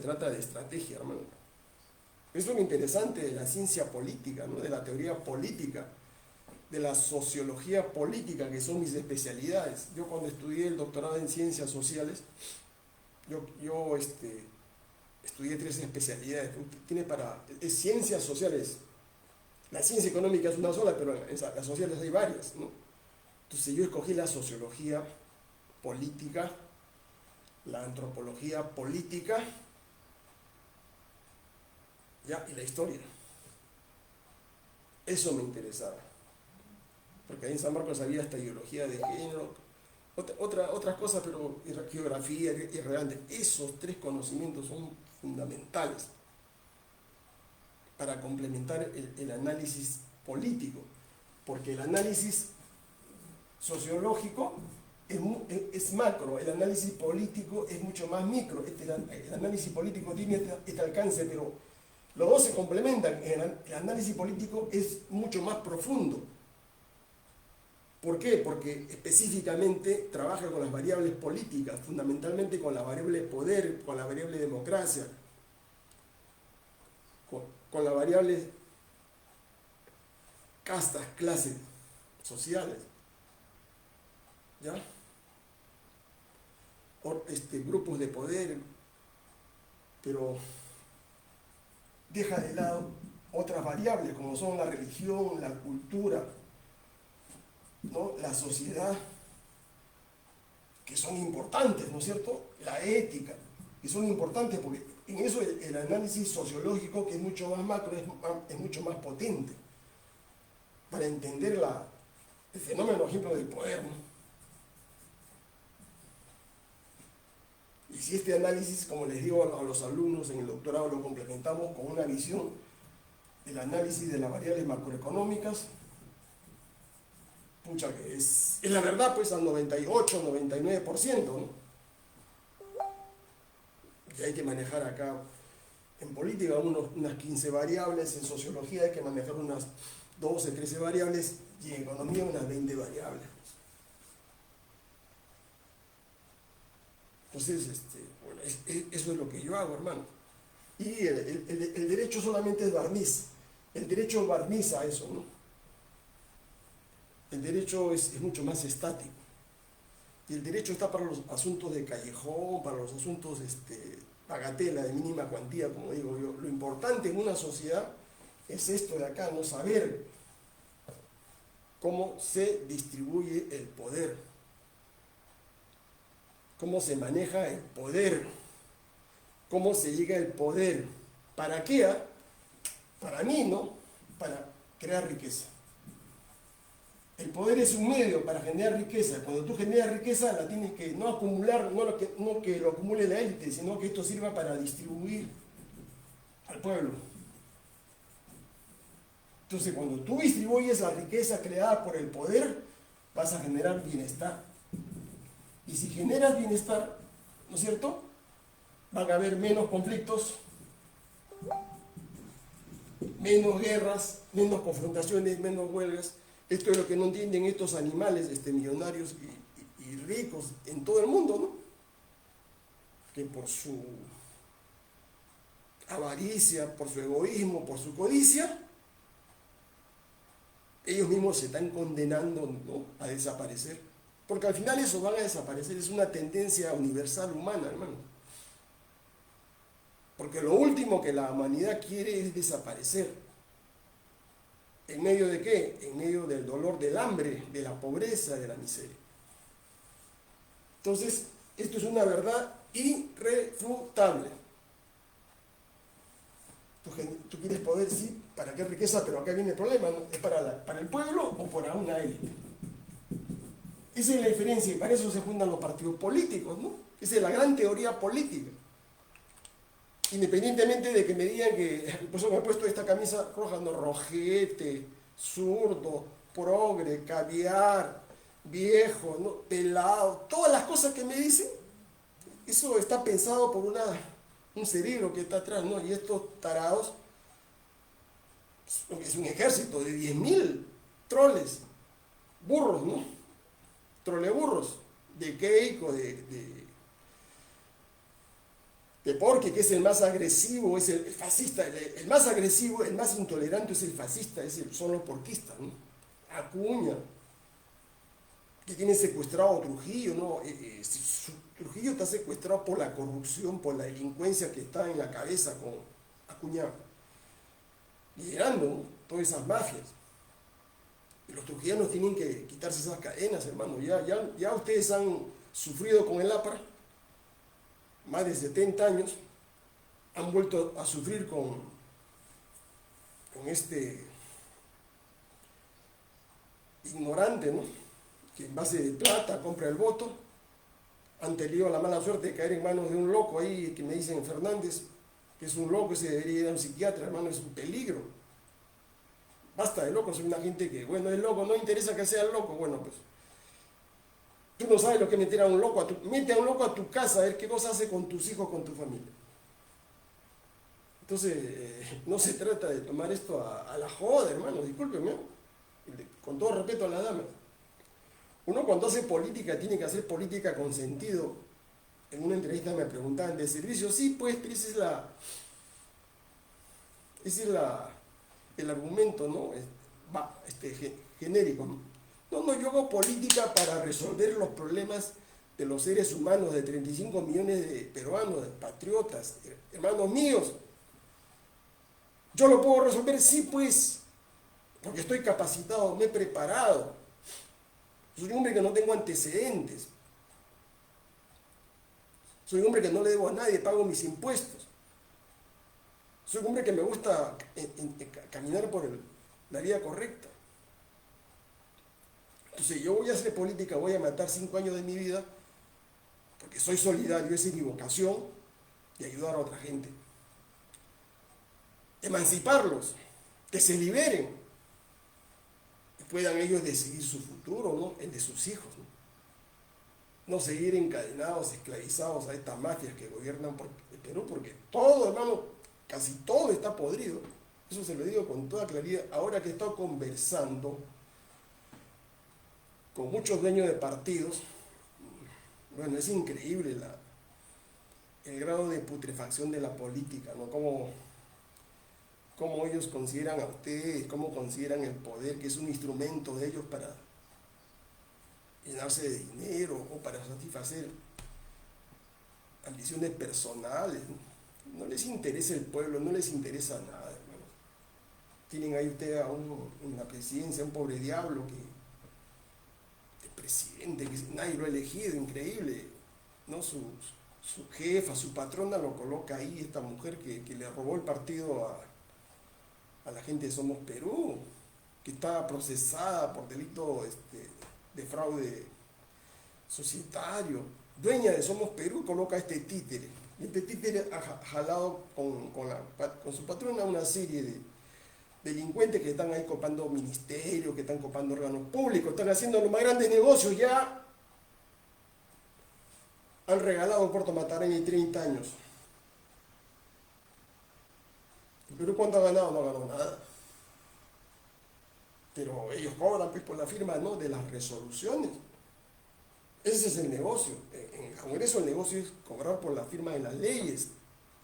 trata de estrategia, hermano. Eso es lo interesante de la ciencia política, ¿no? De la teoría política, de la sociología política, que son mis especialidades. Yo cuando estudié el doctorado en ciencias sociales, yo estudié 3 especialidades. Es ciencias sociales. La ciencia económica es una sola, pero en las sociales hay varias, ¿no? Entonces yo escogí la sociología política, la antropología política, ¿ya? Y la historia. Eso me interesaba. Porque ahí en San Marcos había esta ideología de género, otras cosas, pero geografía irrelevante. Esos 3 conocimientos son fundamentales para complementar el análisis político, porque el análisis sociológico es macro, el análisis político es mucho más micro. El análisis político tiene este alcance, pero los dos se complementan. El análisis político es mucho más profundo. ¿Por qué? Porque específicamente trabaja con las variables políticas, fundamentalmente con la variable poder, con la variable democracia, con la variable castas, clases sociales, ¿ya? Grupos de poder, pero deja de lado otras variables como son la religión, la cultura, ¿no? La sociedad, que son importantes, ¿no es cierto? La ética, que son importantes porque en eso el análisis sociológico, que es mucho más macro, es mucho más potente para entender el fenómeno, por ejemplo, del poder, ¿no? Y si este análisis, como les digo a los alumnos en el doctorado, lo complementamos con una visión del análisis de las variables macroeconómicas, pucha, que es la verdad, pues al 98, 99%, ¿no? Que hay que manejar acá en política unas 15 variables, en sociología hay que manejar unas 12, 13 variables y en economía unas 20 variables. Entonces, bueno, eso es lo que yo hago, hermano. Y el derecho solamente es barniz. El derecho barniza eso, ¿no? El derecho es mucho más estático. Y el derecho está para los asuntos de callejón, para los asuntos bagatela, de mínima cuantía, como digo yo. Lo importante en una sociedad es esto de acá, no saber cómo se distribuye el poder, cómo se maneja el poder, cómo se llega al poder. ¿Para qué? Para mí, ¿no? Para crear riqueza. El poder es un medio para generar riqueza. Cuando tú generas riqueza, la tienes que no acumular, no que lo acumule la élite, sino que esto sirva para distribuir al pueblo. Entonces, cuando tú distribuyes la riqueza creada por el poder, vas a generar bienestar. Y si generas bienestar, ¿no es cierto?, van a haber menos conflictos, menos guerras, menos confrontaciones, menos huelgas. Esto es lo que no entienden estos animales millonarios y ricos en todo el mundo, ¿no? Que por su avaricia, por su egoísmo, por su codicia, ellos mismos se están condenando, ¿no?, a desaparecer. Porque al final eso van a desaparecer, es una tendencia universal humana, hermano. Porque lo último que la humanidad quiere es desaparecer. ¿En medio de qué? En medio del dolor, del hambre, de la pobreza, de la miseria. Entonces, esto es una verdad irrefutable. Tú quieres poder, sí, ¿para qué riqueza? Pero acá viene el problema, ¿no? ¿Es para el pueblo o para una élite? Esa es la diferencia, y para eso se fundan los partidos políticos, ¿no? Esa es la gran teoría política. Independientemente de que me digan que, por eso me he puesto esta camisa roja, no, rojete, zurdo, progre, caviar, viejo, ¿no?, pelado, todas las cosas que me dicen, eso está pensado por un cerebro que está atrás, ¿no? Y estos tarados, es un ejército de 10.000 troles, burros, ¿no? Troleburros, de Keiko, de Porque que es el más agresivo, es el fascista, el más agresivo, el más intolerante es el fascista, son los porquistas, ¿no? Acuña, que tiene secuestrado a Trujillo, ¿no? Trujillo está secuestrado por la corrupción, por la delincuencia que está en la cabeza con Acuña, liderando, ¿no?, todas esas mafias. Y los trujillanos tienen que quitarse esas cadenas, hermano. Ya ustedes han sufrido con el APRA, más de 70 años, han vuelto a sufrir con este ignorante, ¿no?, que en base de plata compra el voto. Han tenido la mala suerte de caer en manos de un loco ahí, que me dicen Fernández, que es un loco, ese debería ir a un psiquiatra, hermano, es un peligro. Basta de locos, soy una gente que, bueno, es loco, no interesa que sea loco, bueno, pues tú no sabes lo que es meter a un loco, mete a un loco a tu casa, a ver qué cosa hace con tus hijos, con tu familia. Entonces, no se trata de tomar esto a la joda, hermano, discúlpenme, con todo respeto a las damas. Uno cuando hace política tiene que hacer política con sentido. En una entrevista me preguntaban, ¿de servicio? Sí, pues, pero ese es el argumento, ¿no? Genérico, ¿no? No, yo hago política para resolver los problemas de los seres humanos, de 35 millones de peruanos, de patriotas, hermanos míos. ¿Yo lo puedo resolver? Sí, pues, porque estoy capacitado, me he preparado. Soy un hombre que no tengo antecedentes. Soy un hombre que no le debo a nadie, pago mis impuestos. Soy un hombre que me gusta caminar por la vía correcta. Entonces yo voy a hacer política, voy a matar 5 años de mi vida, porque soy solidario, esa es mi vocación, de ayudar a otra gente. Emanciparlos, que se liberen, y puedan ellos decidir su futuro, ¿no?, el de sus hijos, no seguir encadenados, esclavizados a estas mafias que gobiernan el Perú, porque todo, hermano, casi todo está podrido. Eso se lo digo con toda claridad. Ahora que he estado conversando con muchos dueños de partidos, bueno, es increíble el grado de putrefacción de la política, ¿no? Cómo ellos consideran a ustedes, cómo consideran el poder, que es un instrumento de ellos para llenarse de dinero o para satisfacer ambiciones personales. No les interesa el pueblo, no les interesa nada, hermano. Tienen ahí ustedes en la presidencia un pobre diablo el presidente, que nadie lo ha elegido, increíble, ¿no? Su jefa, su patrona lo coloca ahí, esta mujer que le robó el partido a la gente de Somos Perú, que está procesada por delito de fraude societario, dueña de Somos Perú, coloca este títere. Y este títere ha jalado con su patrona una serie de delincuentes que están ahí copando ministerios, que están copando órganos públicos, están haciendo los más grandes negocios. Ya han regalado Puerto Matareña en 30 años. ¿El Perú cuánto ha ganado? No ha ganado nada. Pero ellos cobran, pues, por la firma, ¿no?, de las resoluciones. Ese es el negocio. En el Congreso el negocio es cobrar por la firma de las leyes,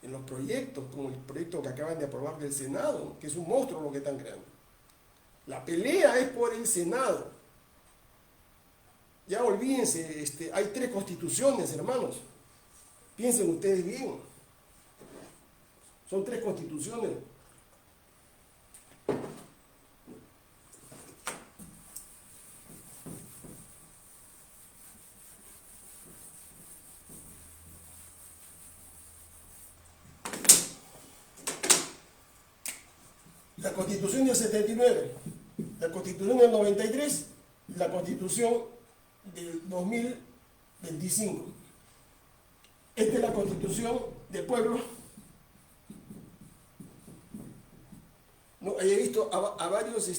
en los proyectos, como el proyecto que acaban de aprobar del Senado, que es un monstruo lo que están creando. La pelea es por el Senado. Ya olvídense, hay 3 constituciones, hermanos. Piensen ustedes bien. Son 3 constituciones. La Constitución del 79, la Constitución del 93, la Constitución del 2025. Esta es la Constitución del pueblo. No, he visto a varios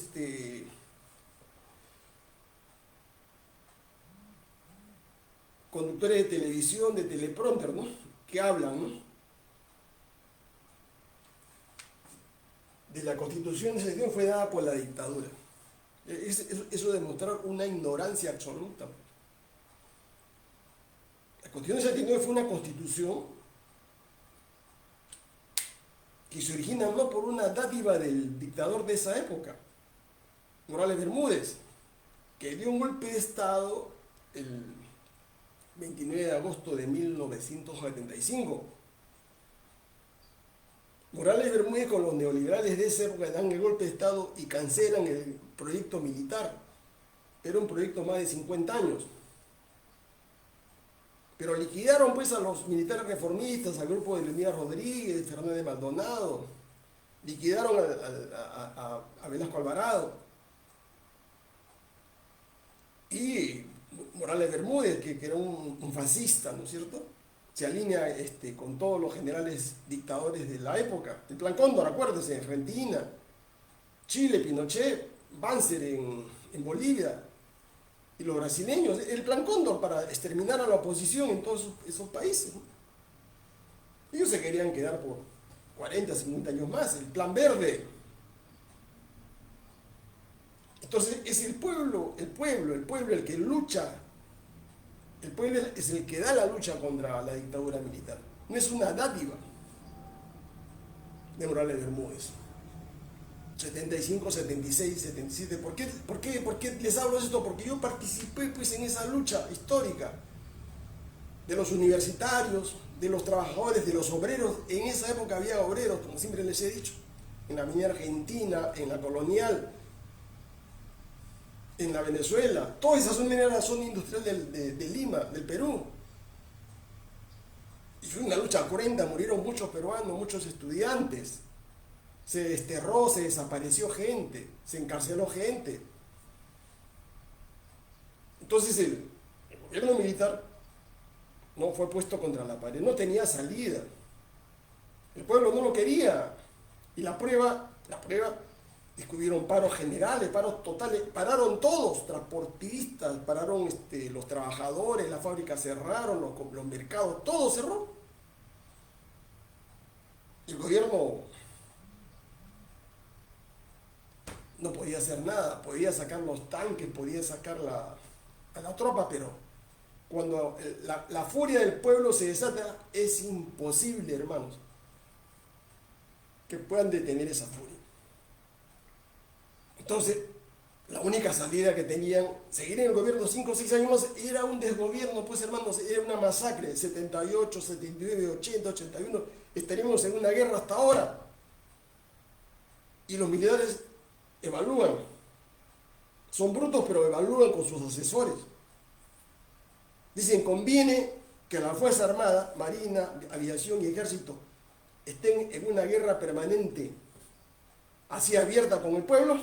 conductores de televisión, de teleprompter, ¿no?, que hablan, ¿no?, de la Constitución. Esa decisión fue dada por la dictadura. Eso demostrar una ignorancia absoluta. La Constitución del 79 fue una constitución que se originan no por una dádiva del dictador de esa época, Morales Bermúdez, que dio un golpe de Estado el 29 de agosto de 1975. Morales Bermúdez con los neoliberales de esa época dan el golpe de Estado y cancelan el proyecto militar. Era un proyecto más de 50 años. Pero liquidaron pues a los militares reformistas, al grupo de Leonidas Rodríguez, Fernández Maldonado, liquidaron a Velasco Alvarado. Y Morales Bermúdez, que era un fascista, ¿no es cierto? Se alinea con todos los generales dictadores de la época. El Plan Cóndor, acuérdense, Argentina, Chile, Pinochet, Banzer en Bolivia, y los brasileños, el Plan Cóndor para exterminar a la oposición en todos esos países, ¿no? Ellos se querían quedar por 40, 50 años más, el Plan Verde. Entonces es el pueblo el que lucha. El pueblo es el que da la lucha contra la dictadura militar. No es una dádiva de Morales Bermúdez. 75, 76, 77. ¿Por qué les hablo de esto? Porque yo participé pues en esa lucha histórica de los universitarios, de los trabajadores, de los obreros. En esa época había obreros, como siempre les he dicho, en la minera argentina, en la colonial, en la Venezuela. Toda esa zona era la zona industrial de Lima, del Perú. Y fue una lucha cruenta, murieron muchos peruanos, muchos estudiantes. Se desterró, se desapareció gente, se encarceló gente. Entonces el gobierno militar no fue puesto contra la pared, no tenía salida. El pueblo no lo quería. Y la prueba, descubrieron paros generales, paros totales, pararon todos, transportistas, pararon los trabajadores, las fábricas cerraron, los mercados, todo cerró. Y el gobierno no podía hacer nada, podía sacar los tanques, podía sacar a la tropa, pero cuando la furia del pueblo se desata, es imposible, hermanos, que puedan detener esa furia. Entonces, la única salida que tenían, seguir en el gobierno 5 o 6 años más, era un desgobierno, pues hermanos, era una masacre. 78, 79, 80, 81, estaríamos en una guerra hasta ahora. Y los militares evalúan, son brutos, pero evalúan con sus asesores. Dicen, conviene que la Fuerza Armada, Marina, Aviación y Ejército estén en una guerra permanente, así abierta con el pueblo,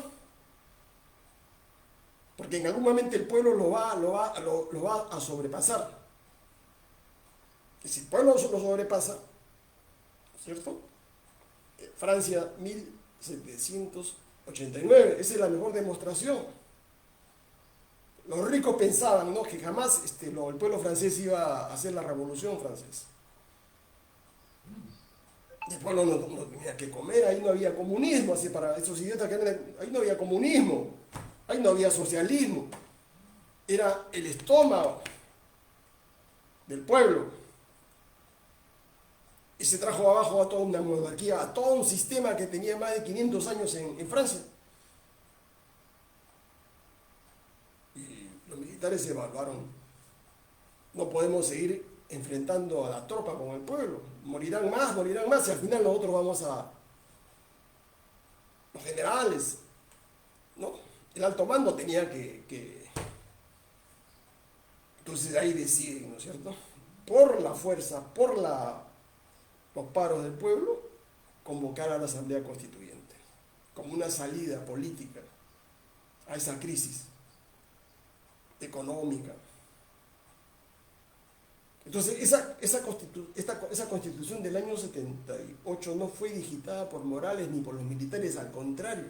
porque en algún momento el pueblo lo va a sobrepasar. Y si el pueblo lo sobrepasa, ¿cierto? Francia 1789, esa es la mejor demostración. Los ricos pensaban, ¿no?, que jamás el pueblo francés iba a hacer la revolución francesa. El pueblo no tenía que comer, ahí no había comunismo, así para esos idiotas que eran, ahí no había comunismo, ahí no había socialismo, era el estómago del pueblo. Y se trajo abajo a toda una monarquía, a todo un sistema que tenía más de 500 años en Francia. Y los militares evaluaron, no podemos seguir enfrentando a la tropa con el pueblo, morirán más, y al final nosotros vamos los generales, ¿no? El alto mando tenía que... Entonces ahí deciden, ¿no es cierto?, por la fuerza, por los paros del pueblo, convocar a la Asamblea Constituyente como una salida política a esa crisis económica. Entonces esa constitución del año 78 no fue digitada por Morales ni por los militares, al contrario.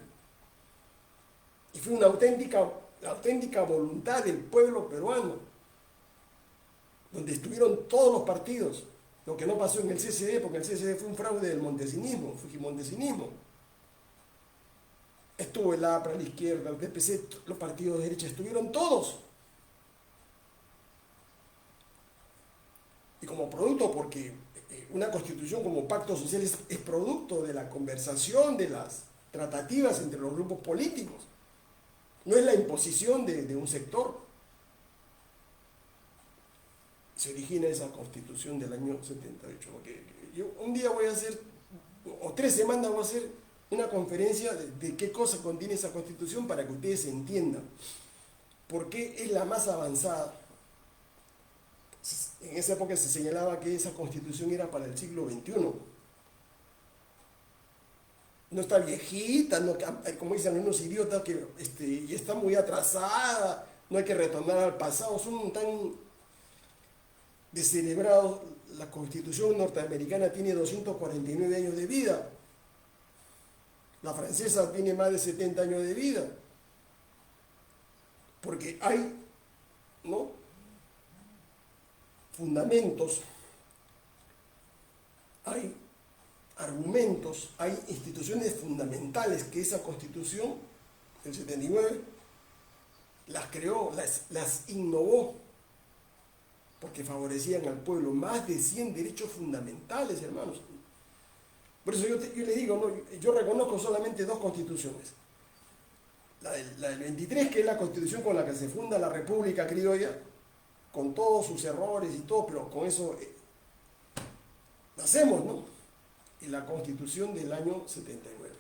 Y fue la auténtica voluntad del pueblo peruano, donde estuvieron todos los partidos. Lo que no pasó en el CCD, porque el CCD fue un fraude del montesinismo, fujimontesinismo. Estuvo el APRA, la izquierda, el DPC, los partidos de derecha, estuvieron todos. Y como producto, porque una constitución como pacto social es producto de la conversación, de las tratativas entre los grupos políticos. No es la imposición de un sector. Se origina esa constitución del año 78. Porque yo un día voy a hacer, o 3 semanas voy a hacer una conferencia de qué cosa contiene esa constitución para que ustedes entiendan por qué es la más avanzada. En esa época se señalaba que esa constitución era para el siglo XXI. No está viejita, no, como dicen algunos idiotas, que y está muy atrasada, no hay que retornar al pasado, son tan descerebrados. La constitución norteamericana tiene 249 años de vida, la francesa tiene más de 70 años de vida, porque hay, ¿no?, fundamentos, hay argumentos, hay instituciones fundamentales que esa constitución del 79 las creó, las innovó, porque favorecían al pueblo. Más de 100 derechos fundamentales, hermanos. Por eso yo les digo, ¿no?, yo reconozco solamente 2 constituciones. La del 23, que es la constitución con la que se funda la República Criolla, con todos sus errores y todo, pero con eso nacemos, ¿no? Y la constitución del año 79.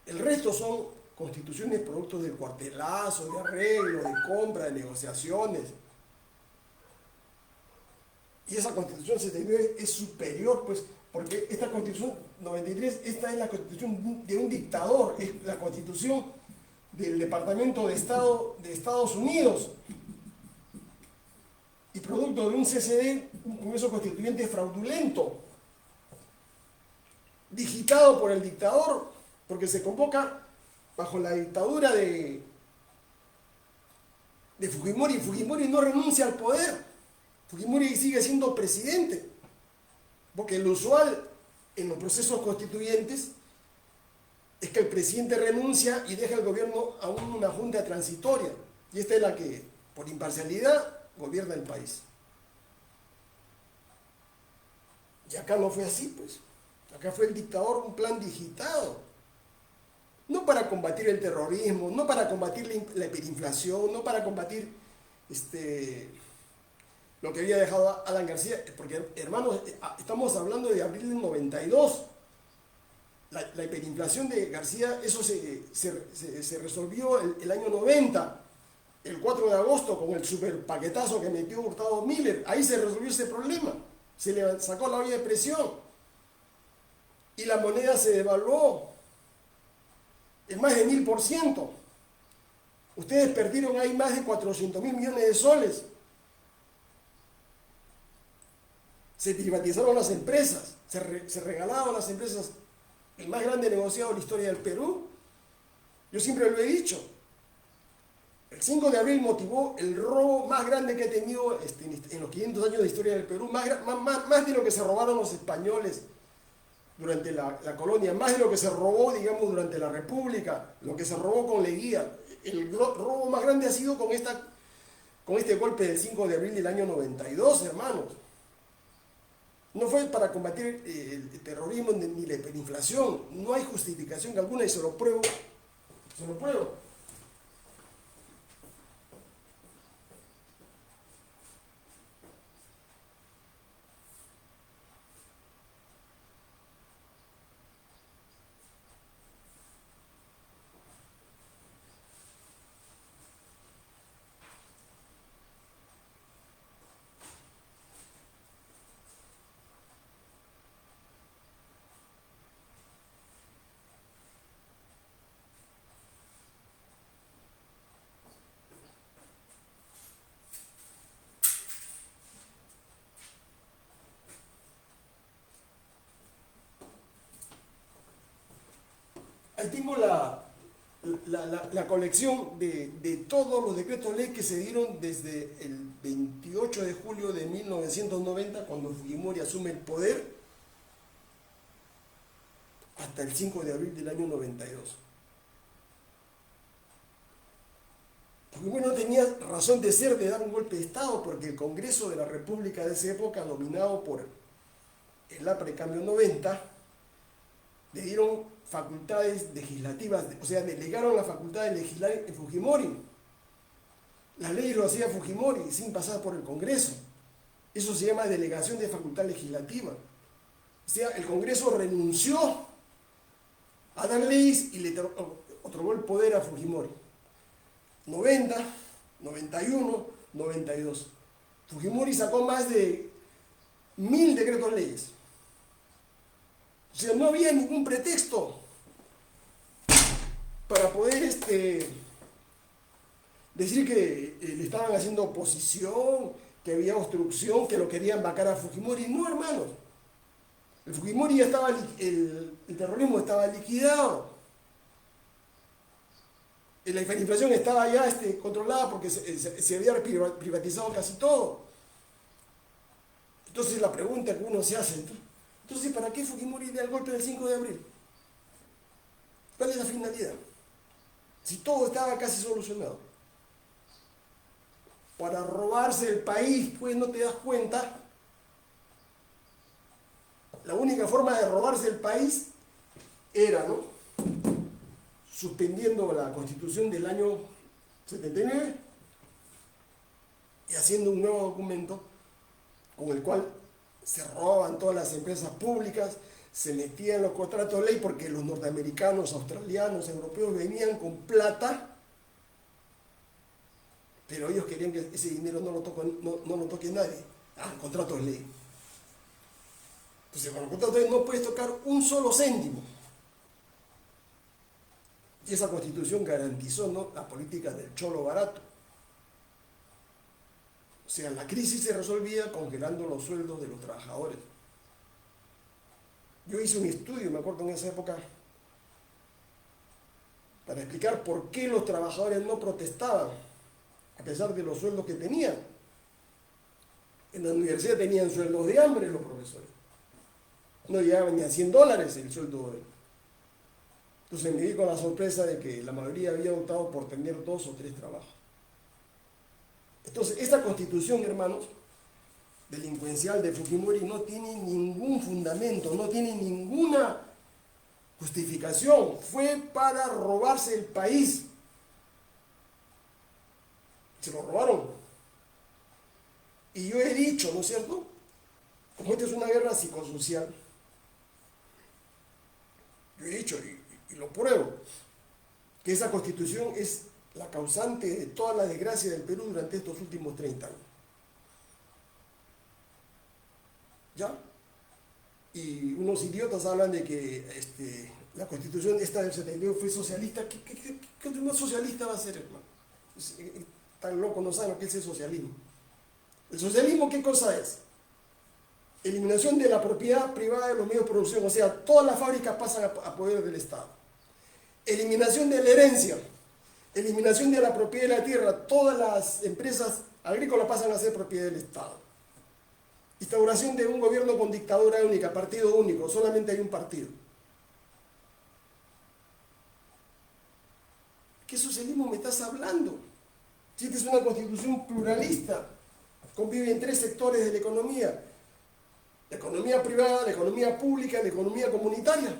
El resto son constituciones productos de cuartelazo, de arreglo, de compra, de negociaciones. Y esa constitución 79 es superior, pues, porque esta constitución 93, esta es la constitución de un dictador, es la constitución del Departamento de Estado de Estados Unidos. Y producto de un CCD, un Congreso Constituyente fraudulento, digitado por el dictador, porque se convoca bajo la dictadura de Fujimori. Fujimori no renuncia al poder. Fujimori sigue siendo presidente, porque lo usual en los procesos constituyentes es que el presidente renuncia y deja el gobierno a una junta transitoria. Y esta es la que, por imparcialidad, gobierna el país. Y acá no fue así, pues. Acá fue el dictador un plan digitado. No para combatir el terrorismo, no para combatir la hiperinflación, no para combatir lo que había dejado Alan García, porque, hermanos, estamos hablando de abril del 92. La hiperinflación de García, eso se resolvió el año 90. El 4 de agosto, con el super paquetazo que metió Hurtado Miller, ahí se resolvió ese problema. Se le sacó la olla de presión. Y la moneda se devaluó en más de 1000%. Ustedes perdieron ahí más de 400.000 millones de soles. Se privatizaron las empresas, se regalaron las empresas. El más grande negociado de la historia del Perú. Yo siempre lo he dicho. El 5 de abril motivó el robo más grande que ha tenido en los 500 años de historia del Perú, más de lo que se robaron los españoles durante la colonia, más de lo que se robó, digamos, durante la República, lo que se robó con Leguía. El robo más grande ha sido con este golpe del 5 de abril del año 92, hermanos. No fue para combatir el terrorismo ni la hiperinflación. No hay justificación alguna y se lo pruebo. Se lo pruebo. Ahí tengo la colección de todos los decretos ley que se dieron desde el 28 de julio de 1990, cuando Fujimori asume el poder, hasta el 5 de abril del año 92. Fujimori no tenía razón de ser de dar un golpe de Estado, porque el Congreso de la República de esa época, dominado por el APRE Cambio 90, le dieron facultades legislativas, o sea, delegaron la facultad de legislar en Fujimori. Las leyes lo hacía Fujimori sin pasar por el Congreso. Eso se llama delegación de facultad legislativa. O sea, el Congreso renunció a dar leyes y le otorgó el poder a Fujimori. 90, 91, 92. Fujimori sacó más de 1000 decretos leyes. O sea, no había ningún pretexto para poder decir que le estaban haciendo oposición, que había obstrucción, que lo querían vacar a Fujimori. No, hermanos. El Fujimori ya estaba, el terrorismo estaba liquidado. La hiperinflación estaba ya controlada porque se había privatizado casi todo. Entonces la pregunta que uno se hace, entonces ¿para qué Fujimori dio el golpe del 5 de abril? ¿Cuál es la finalidad? Si todo estaba casi solucionado. Para robarse el país, pues no te das cuenta. La única forma de robarse el país era, ¿no?, suspendiendo la Constitución del año 79 y haciendo un nuevo documento con el cual se robaban todas las empresas públicas, se metían los contratos de ley porque los norteamericanos, australianos, europeos venían con plata, pero ellos querían que ese dinero no lo toque nadie. Contratos de ley. Entonces, con los contratos de ley no puedes tocar un solo céntimo. Y esa Constitución garantizó, ¿no?, la política del cholo barato. O sea, la crisis se resolvía congelando los sueldos de los trabajadores. Yo hice un estudio, me acuerdo en esa época, para explicar por qué los trabajadores no protestaban, a pesar de los sueldos que tenían. En la universidad tenían sueldos de hambre los profesores. No llegaban ni a $100 el sueldo de... Entonces me di con la sorpresa de que la mayoría había optado por tener 2 o 3 trabajos. Entonces, esta Constitución, hermanos, delincuencial de Fujimori no tiene ningún fundamento, no tiene ninguna justificación. Fue para robarse el país. Se lo robaron. Y yo he dicho, ¿no es cierto?, como esta es una guerra psicosocial, yo he dicho, y lo pruebo, que esa Constitución es la causante de toda la desgracia del Perú durante estos últimos 30 años. ¿Ya? Y unos idiotas hablan de que la Constitución esta del 72 fue socialista. ¿Qué más socialista va a ser, hermano? Tan loco, no saben lo que es el socialismo. ¿El socialismo qué cosa es? Eliminación de la propiedad privada de los medios de producción, o sea, todas las fábricas pasan a poder del Estado. Eliminación de la herencia, eliminación de la propiedad de la tierra, todas las empresas agrícolas pasan a ser propiedad del Estado. Instauración de un gobierno con dictadura única, partido único, solamente hay un partido. ¿Qué socialismo me estás hablando? Si esta es una constitución pluralista, conviven 3 sectores de la economía privada, la economía pública, la economía comunitaria.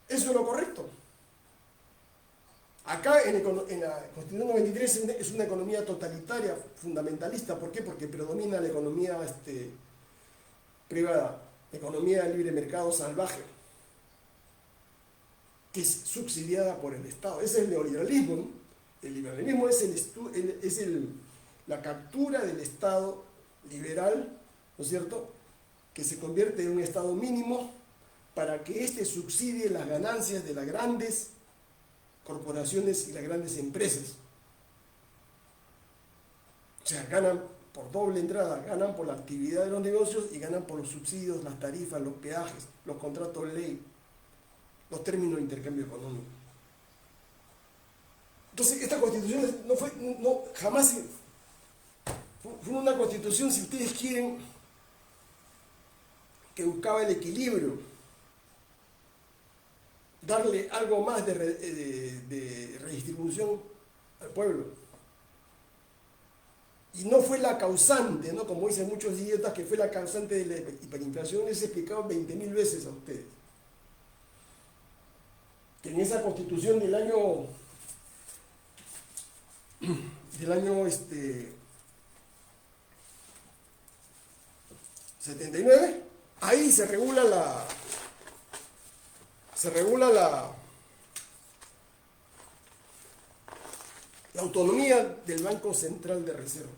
Eso es lo correcto. Acá en la Constitución 93 es una economía totalitaria, fundamentalista. ¿Por qué? Porque predomina la economía privada, economía de libre mercado salvaje, que es subsidiada por el Estado. Ese es el neoliberalismo, ¿no? El liberalismo es la captura del Estado liberal, ¿no es cierto?, que se convierte en un Estado mínimo para que éste subsidie las ganancias de las grandes corporaciones y las grandes empresas. O sea, ganan por doble entrada, ganan por la actividad de los negocios y ganan por los subsidios, las tarifas, los peajes, los contratos de ley, los términos de intercambio económico. Entonces, esta Constitución jamás fue una Constitución, si ustedes quieren, que buscaba el equilibrio, darle algo más de redistribución al pueblo. y no fue la causante, ¿no? Como dicen muchos idiotas, que fue la causante de la hiperinflación. Les he explicado 20.000 veces a ustedes que en esa constitución del año 79, ahí se regula la autonomía del Banco Central de Reserva.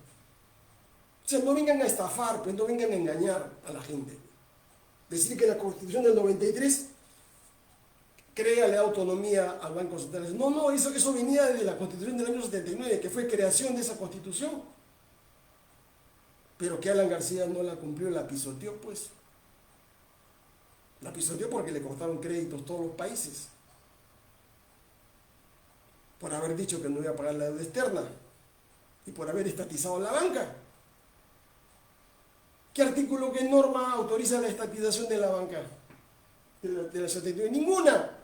O sea, no vengan a estafar, pues no vengan a engañar a la gente. Decir que la Constitución del 93 crea la autonomía al Banco Central. No, eso venía de la Constitución del año 79, que fue creación de esa Constitución. Pero que Alan García no la cumplió, la pisoteó, pues. La pisoteó porque le cortaron créditos todos los países. Por haber dicho que no iba a pagar la deuda externa. Y por haber estatizado la banca. ¿Qué artículo, qué norma autoriza la estatización de la banca? De la 79. Ninguna.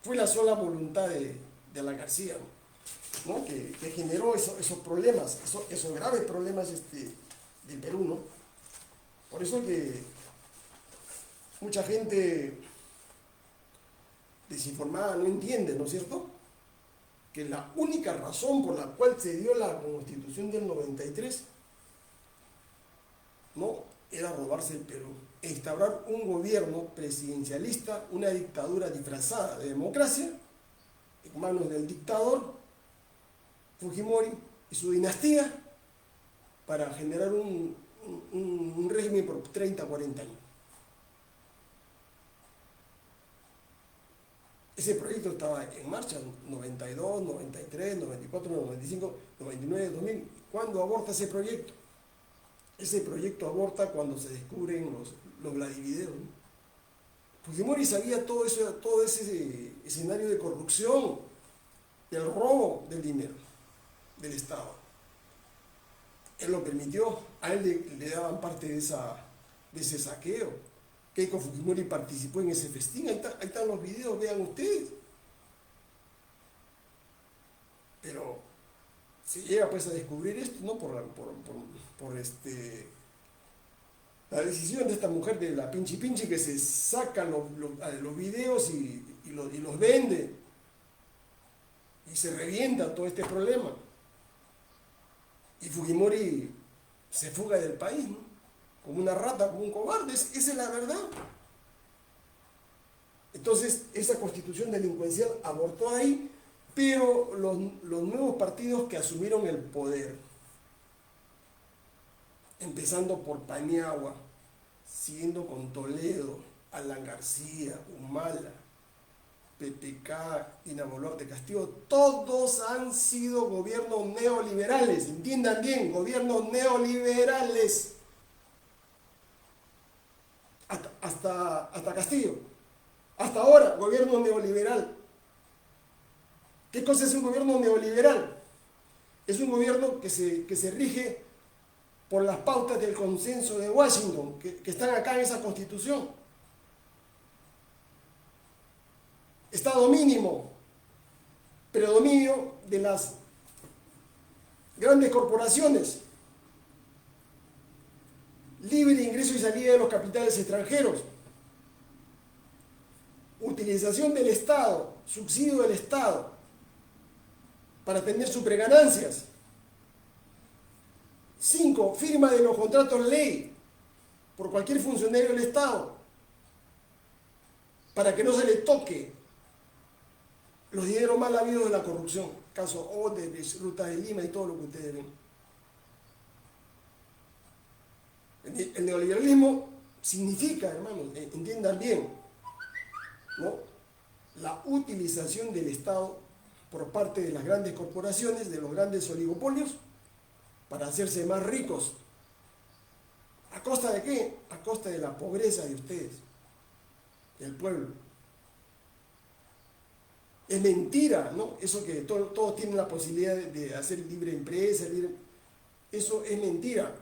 Fue la sola voluntad de Alan García, ¿no? que generó esos problemas, esos graves problemas del Perú, ¿no? Por eso que mucha gente desinformada no entiende, ¿no es cierto?, que la única razón por la cual se dio la Constitución del 93, ¿no?, era robarse el Perú, e instaurar un gobierno presidencialista, una dictadura disfrazada de democracia, en manos del dictador Fujimori y su dinastía, para generar un régimen por 30, 40 años. Ese proyecto estaba en marcha, 92, 93, 94, 95, 99, 2000. ¿Cuándo aborta ese proyecto? Ese proyecto aborta cuando se descubren los Vladivideos, ¿no? Fujimori sabía todo ese escenario de corrupción, del robo del dinero del Estado. Él lo permitió, a él le daban parte de ese saqueo. Keiko Fujimori participó en ese festín, ahí están los videos, vean ustedes. Pero se llega pues a descubrir esto, ¿no?, por la decisión de esta mujer, de la Pinchi Pinchi, que se saca los videos y los vende, y se revienta todo este problema. Y Fujimori se fuga del país, ¿no?, como una rata, como un cobarde. Esa es la verdad. Entonces, esa constitución delincuencial abortó ahí, pero los nuevos partidos que asumieron el poder, empezando por Paniagua, siguiendo con Toledo, Alan García, Humala, PPK, Dina Boluarte Castillo, todos han sido gobiernos neoliberales. Entiendan bien, gobiernos neoliberales. Hasta Castillo. Hasta ahora, gobierno neoliberal. ¿Qué cosa es un gobierno neoliberal? Es un gobierno que se rige por las pautas del consenso de Washington, que están acá en esa constitución. Estado mínimo, predominio de las grandes corporaciones, libre ingreso y salida de los capitales extranjeros, utilización del Estado, subsidio del Estado para tener superganancias. 5. Firma de los contratos ley por cualquier funcionario del Estado para que no se le toque los dineros mal habidos de la corrupción. Caso Odebrecht, Ruta de Lima y todo lo que ustedes ven. El neoliberalismo significa, hermanos, entiendan bien, ¿no?, la utilización del Estado por parte de las grandes corporaciones, de los grandes oligopolios, para hacerse más ricos. ¿A costa de qué? A costa de la pobreza de ustedes, del pueblo. Es mentira, ¿no?, eso que todos tienen la posibilidad de hacer libre empresa, eso es mentira.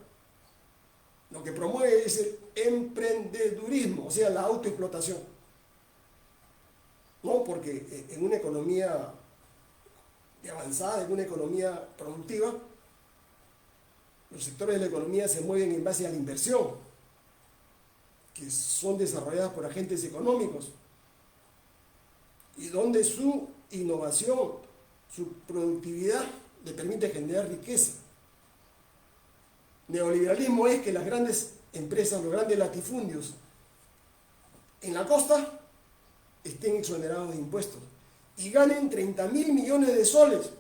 Lo que promueve es el emprendedurismo, o sea, la autoexplotación. No, porque en una economía avanzada, en una economía productiva, Los sectores de la economía se mueven en base a la inversión, que son desarrolladas por agentes económicos, y donde su innovación, su productividad le permite generar riqueza. Neoliberalismo es que las grandes empresas, los grandes latifundios en la costa estén exonerados de impuestos y ganen 30.000 millones de soles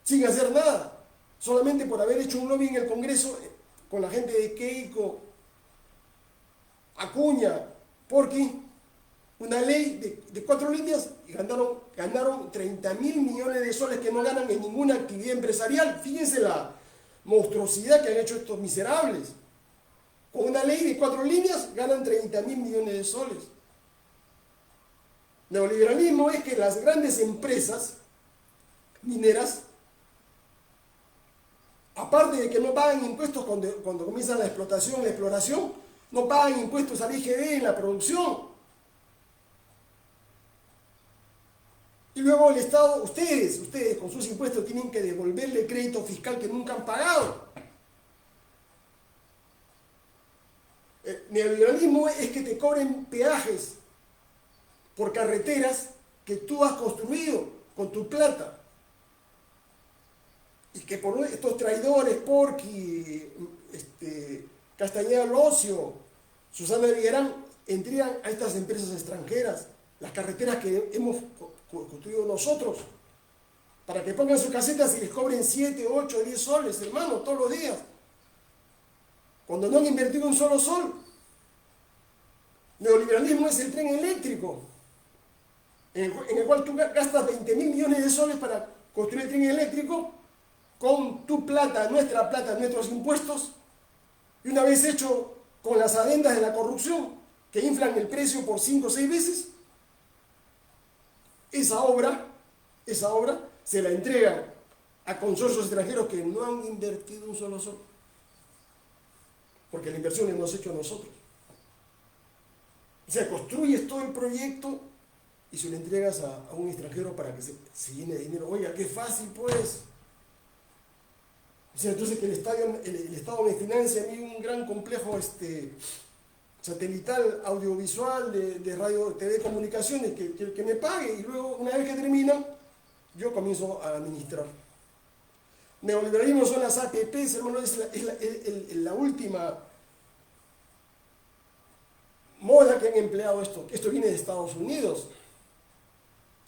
sin hacer nada, solamente por haber hecho un lobby en el Congreso con la gente de Keiko, Acuña, Porqui, una ley de 4 líneas y ganaron 30.000 millones de soles que no ganan en ninguna actividad empresarial. Fíjense la monstruosidad que han hecho estos miserables. Con una ley de 4 líneas ganan 30.000 millones de soles. Neoliberalismo es que las grandes empresas mineras, aparte de que no pagan impuestos cuando comienza la explotación, la exploración, no pagan impuestos al IGB en la producción. Y luego el Estado, ustedes con sus impuestos tienen que devolverle crédito fiscal que nunca han pagado. El neoliberalismo es que te cobren peajes por carreteras que tú has construido con tu plata. Y que por estos traidores, Porqui, Castañeda Locio, Susana Villarán, entregan a estas empresas extranjeras las carreteras que hemos construido nosotros, para que pongan sus casetas y les cobren 7, 8, 10 soles, hermano, todos los días, cuando no han invertido un solo sol. Neoliberalismo es el tren eléctrico, en el cual tú gastas 20.000 millones de soles para construir el tren eléctrico con tu plata, nuestros impuestos, y una vez hecho con las adendas de la corrupción, que inflan el precio por 5 o 6 veces, esa obra se la entregan a consorcios extranjeros que no han invertido un solo sol, porque la inversión la hemos hecho nosotros. O sea, construyes todo el proyecto y se lo entregas a un extranjero para que se llene de dinero. Oiga, qué fácil pues. O sea, entonces que el Estado me financia a mí un gran complejo satelital, audiovisual, de radio, TV, comunicaciones, que me pague, y luego, una vez que termina, yo comienzo a administrar. Neoliberalismo son las APPs, hermano, es la última moda que han empleado esto. Esto viene de Estados Unidos.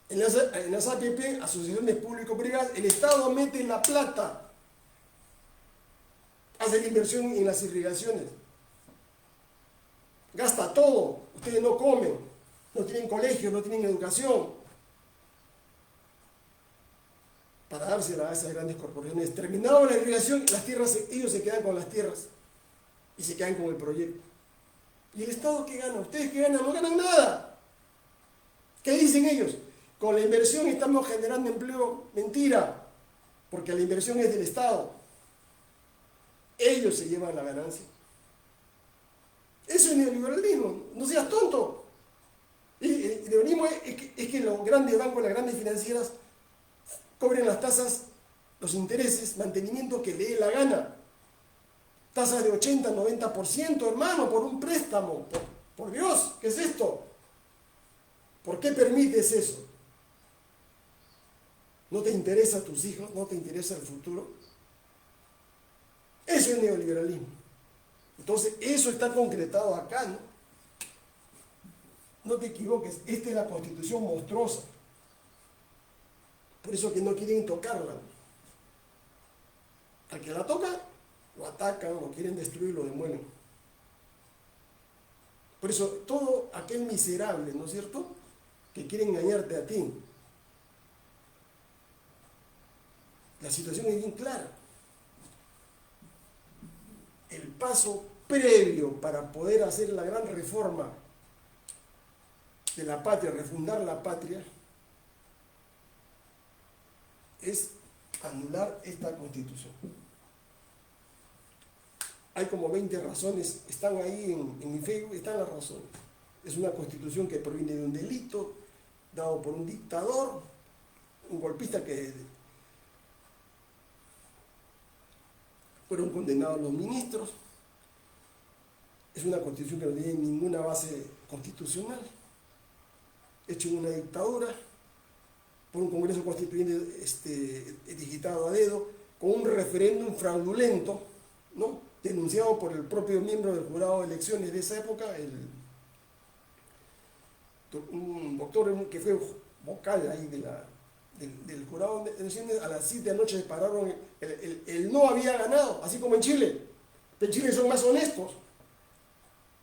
En las APP, asociaciones público-privadas, el Estado mete la plata, hace la inversión en las irrigaciones, gasta todo, ustedes no comen, no tienen colegio, no tienen educación, para dársela a esas grandes corporaciones. Terminado la irrigación, las tierras, ellos se quedan con las tierras y se quedan con el proyecto. ¿Y el Estado qué gana? ¿Ustedes qué ganan? No ganan nada. ¿Qué dicen ellos? Con la inversión estamos generando empleo. Mentira, porque la inversión es del Estado. Ellos se llevan la ganancia. Eso es neoliberalismo. No seas tonto. El neoliberalismo es que los grandes bancos, las grandes financieras, cobren las tasas, los intereses, mantenimiento que le dé la gana. Tasas de 80, 90%, hermano, por un préstamo. Por Dios, ¿qué es esto? ¿Por qué permites eso? ¿No te interesa a tus hijos? ¿No te interesa el futuro? Eso es neoliberalismo. Entonces, eso está concretado acá, ¿no? No te equivoques, esta es la Constitución monstruosa. Por eso que no quieren tocarla. Al que la toca, lo atacan, lo quieren destruir, lo demuelen. Por eso, todo aquel miserable, ¿no es cierto?, que quiere engañarte a ti. La situación es bien clara. El paso previo para poder hacer la gran reforma de la patria, refundar la patria, es anular esta Constitución. Hay como 20 razones, están ahí en mi Facebook, están las razones. Es una Constitución que proviene de un delito dado por un dictador, un golpista que fueron condenados los ministros. Es una constitución que no tiene ninguna base constitucional, hecho en una dictadura, por un Congreso Constituyente digitado a dedo, con un referéndum fraudulento, ¿no?, denunciado por el propio miembro del jurado de elecciones de esa época, un doctor que fue vocal ahí del jurado de elecciones. A las 7 de la noche pararon, el no había ganado, así como en Chile. En Chile son más honestos.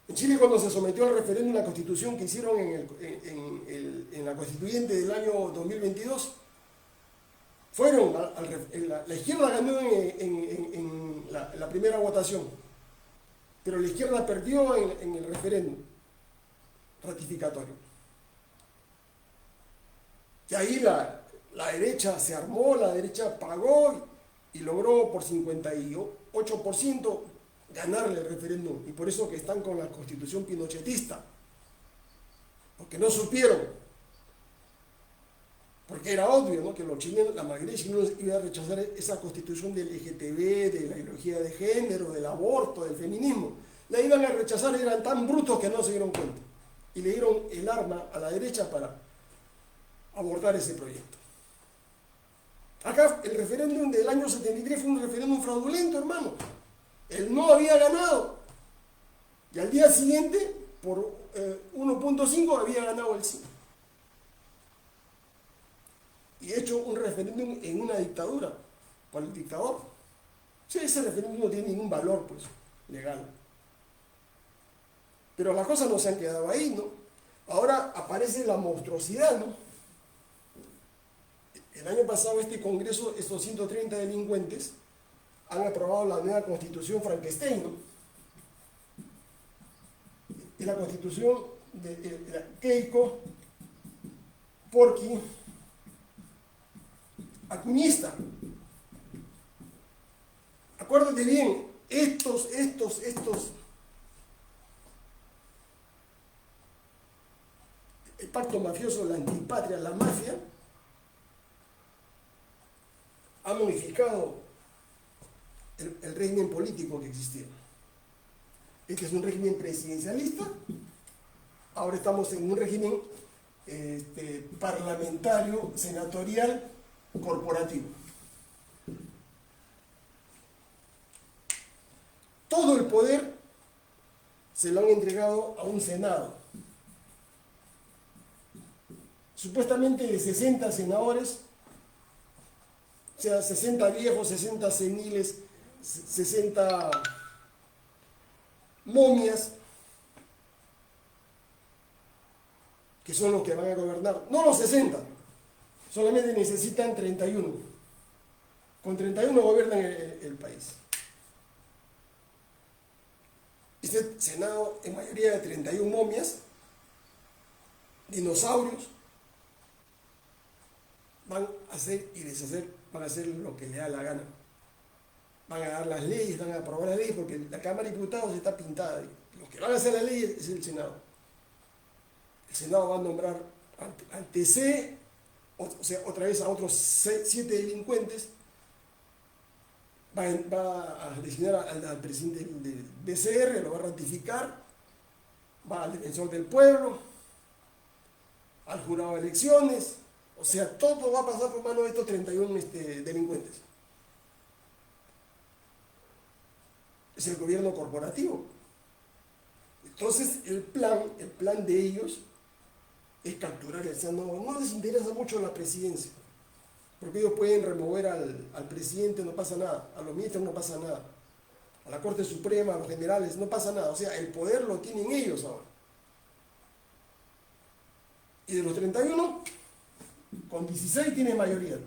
En Chile, cuando se sometió al referéndum la constitución que hicieron en la constituyente del año 2022, fueron, la izquierda ganó en la primera votación, pero la izquierda perdió en el referéndum ratificatorio. Y ahí la derecha se armó, la derecha pagó y logró por 58% ganarle el referéndum. Y por eso que están con la constitución pinochetista, porque no supieron, porque era obvio, ¿no?, que los chilenos, la mayoría de chilenos iba a rechazar esa constitución del LGTB, de la ideología de género, del aborto, del feminismo. La iban a rechazar, eran tan brutos que no se dieron cuenta. Y le dieron el arma a la derecha para abortar ese proyecto. Acá el referéndum del año 73 fue un referéndum fraudulento, hermano. El no había ganado. Y al día siguiente, por 1.5, había ganado el sí. Y hecho un referéndum en una dictadura, por el dictador. Sí, ese referéndum no tiene ningún valor, pues, legal. Pero las cosas no se han quedado ahí, ¿no? Ahora aparece la monstruosidad, ¿no? El año pasado este Congreso, estos 130 delincuentes, han aprobado la nueva Constitución Frankenstein, ¿no? Es la Constitución de Keiko, Porky, acuñista. Acuérdate bien, estos, el pacto mafioso, la antipatria, la mafia, ha modificado el régimen político que existía. Este es un régimen presidencialista, ahora estamos en un régimen parlamentario, senatorial, corporativo. Todo el poder se lo han entregado a un Senado. Supuestamente de 60 senadores, o sea, 60 viejos, 60 seniles, 60 momias, que son los que van a gobernar. No los 60, solamente necesitan 31. Con 31 gobiernan el país. Este Senado, en mayoría de 31 momias, dinosaurios, van a hacer y deshacer, van a hacer lo que le da la gana. Van a dar las leyes, van a aprobar las leyes, porque la Cámara de Diputados está pintada. Los que van a hacer las leyes es el Senado. El Senado va a nombrar al TC, o sea, otra vez a otros 7 delincuentes, va a designar al presidente del BCR, lo va a ratificar, va al defensor del pueblo, al jurado de elecciones, o sea, todo va a pasar por mano de estos 31 delincuentes. Es el gobierno corporativo. Entonces, el plan de ellos es capturar el Senado. No les interesa mucho la presidencia, porque ellos pueden remover al presidente, no pasa nada, a los ministros no pasa nada, a la Corte Suprema, a los generales, no pasa nada. O sea, el poder lo tienen ellos ahora. Y de los 31, con 16 tiene mayoría.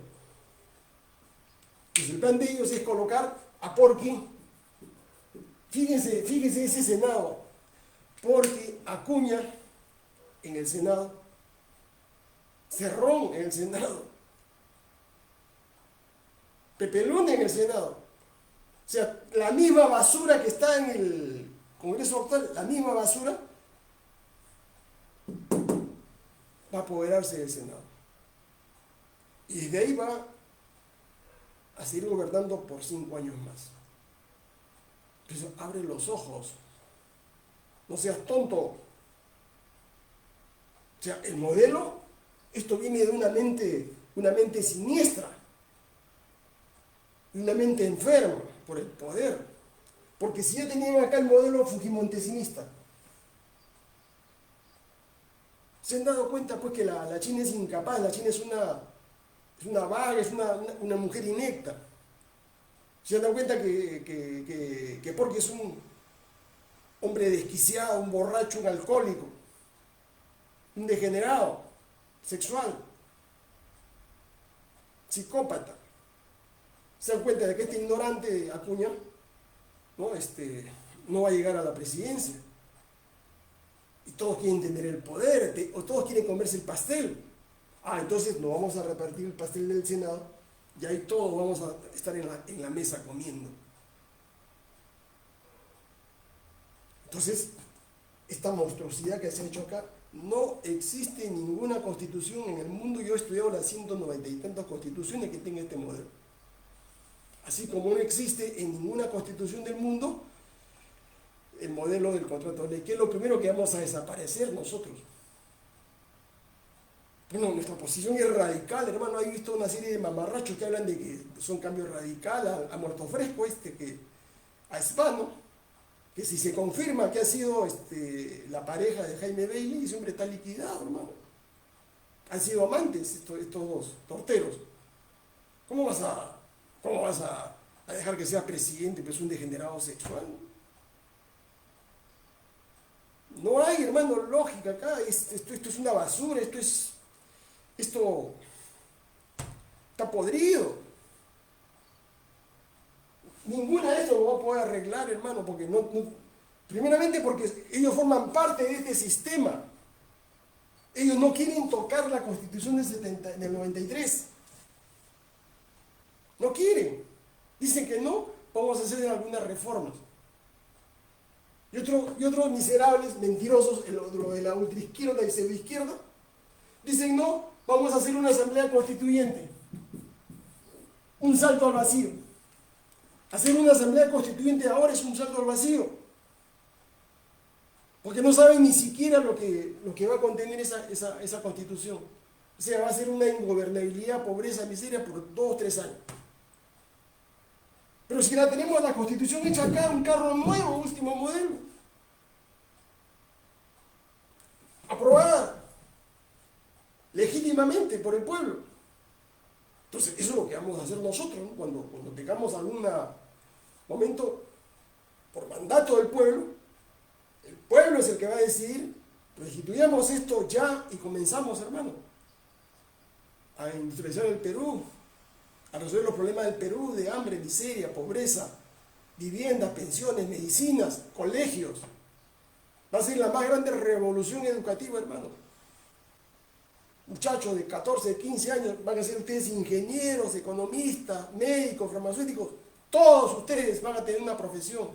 Pues el plan de ellos es colocar a Porky. Fíjense ese Senado. Porky, Acuña en el Senado, Cerrón en el Senado, Pepe Luna en el Senado. O sea, la misma basura que está en el Congreso actual, la misma basura, va a apoderarse del Senado. Y de ahí va a seguir gobernando por 5 años más. Pues abre los ojos, no seas tonto. O sea, el modelo, esto viene de una mente siniestra, de una mente enferma por el poder. Porque si ya tenían acá el modelo fujimontesinista, se han dado cuenta pues que la China es incapaz, la China es una vaga, es una mujer inecta. Se han dado cuenta que porque es un hombre desquiciado, un borracho, un alcohólico, un degenerado sexual, psicópata. Se dan cuenta de que este ignorante Acuña no va a llegar a la presidencia. Y todos quieren tener el poder, o todos quieren comerse el pastel. Entonces no vamos a repartir el pastel del Senado, y ahí todos vamos a estar en la mesa comiendo. Entonces, esta monstruosidad que se ha hecho acá, no existe ninguna constitución en el mundo. Yo he estudiado las 190 y tantas constituciones que tenga este modelo. Así como no existe en ninguna constitución del mundo el modelo del contrato de ley, que es lo primero que vamos a desaparecer nosotros. Bueno, nuestra posición es radical, hermano. He visto una serie de mamarrachos que hablan de que son cambios radicales, a muerto fresco a Hispano, que si se confirma que ha sido la pareja de Jaime Bailey, ese hombre está liquidado, hermano. Han sido amantes estos dos torteros. ¿Cómo vas a dejar que sea presidente, pero es un degenerado sexual? No hay, hermano, lógica acá. Esto es una basura, esto está podrido. Ninguna de estas lo va a poder arreglar, hermano, porque primeramente porque ellos forman parte de este sistema. Ellos no quieren tocar la Constitución del 93. No quieren. Dicen que no, vamos a hacer algunas reformas. Y otros miserables, mentirosos, lo de la ultraizquierda y pseudoizquierda, dicen no, vamos a hacer una asamblea constituyente. Un salto al vacío. Hacer una asamblea constituyente ahora es un salto al vacío. Porque no saben ni siquiera lo que va a contener esa constitución. O sea, va a ser una ingobernabilidad, pobreza, miseria por 2 o 3 años. Pero si la tenemos la constitución hecha acá, un carro nuevo, último modelo, aprobada legítimamente por el pueblo. Entonces, eso es lo que vamos a hacer nosotros, ¿no? Cuando tengamos algún momento por mandato del pueblo, el pueblo es el que va a decidir, restituyamos esto ya y comenzamos, hermano, a industrializar el Perú, a resolver los problemas del Perú de hambre, miseria, pobreza, viviendas, pensiones, medicinas, colegios. Va a ser la más grande revolución educativa, hermano. Muchachos de 14, 15 años van a ser ustedes ingenieros, economistas, médicos, farmacéuticos. Todos ustedes van a tener una profesión.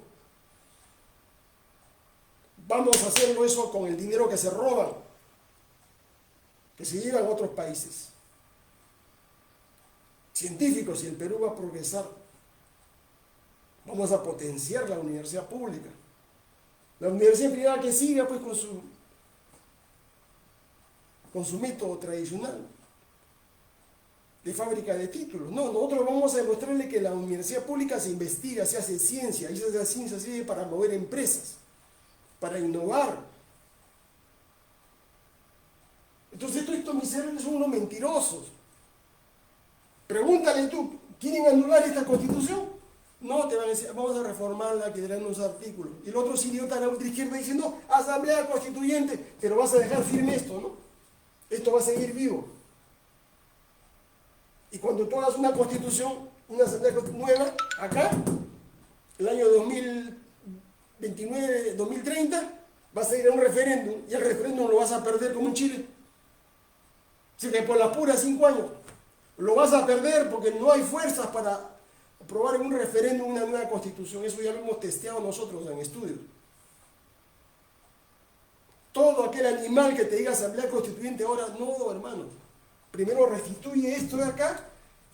Vamos a hacerlo eso con el dinero que se roban, que se llevan a otros países. Científicos, y el Perú va a progresar. Vamos a potenciar la universidad pública. La universidad privada que siga pues con su método tradicional de fábrica de títulos. No, nosotros vamos a demostrarle que la universidad pública se investiga, se hace ciencia, y esa ciencia sirve para mover empresas, para innovar. Entonces estos miserables son unos mentirosos. Pregúntale tú, ¿quieren anular esta constitución? No, te van a decir, vamos a reformarla, que dirán unos artículos. Y el otro es idiota de la ultraizquierda diciendo, no, asamblea constituyente, pero vas a dejar firme esto, ¿no? Esto va a seguir vivo. Y cuando tú hagas una constitución, una asamblea nueva, acá, el año 2029, 2030, vas a ir a un referéndum, y el referéndum lo vas a perder como en Chile. Así que por las puras 5 años, lo vas a perder porque no hay fuerzas para aprobar en un referéndum una nueva constitución. Eso ya lo hemos testeado nosotros en estudios. Todo aquel animal que te diga asamblea constituyente ahora, no, hermano. Primero restituye esto de acá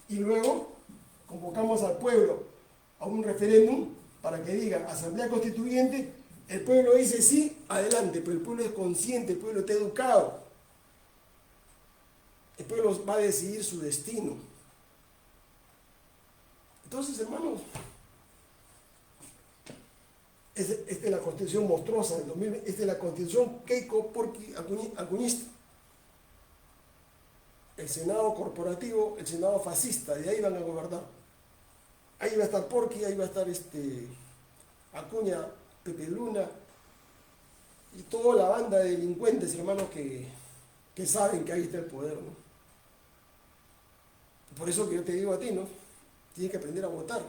y luego convocamos al pueblo a un referéndum para que diga Asamblea Constituyente, el pueblo dice sí, adelante, pero el pueblo es consciente, el pueblo está educado. El pueblo va a decidir su destino. Entonces, hermanos, esta es la constitución monstruosa del 2020, esta es la constitución Keiko Porqui Acuñista. El Senado corporativo, el Senado fascista, de ahí van a gobernar. Ahí va a estar Porqui, ahí va a estar Acuña, Pepe Luna y toda la banda de delincuentes, hermanos, que saben que ahí está el poder, ¿no? Por eso que yo te digo a ti, ¿no? Tienes que aprender a votar.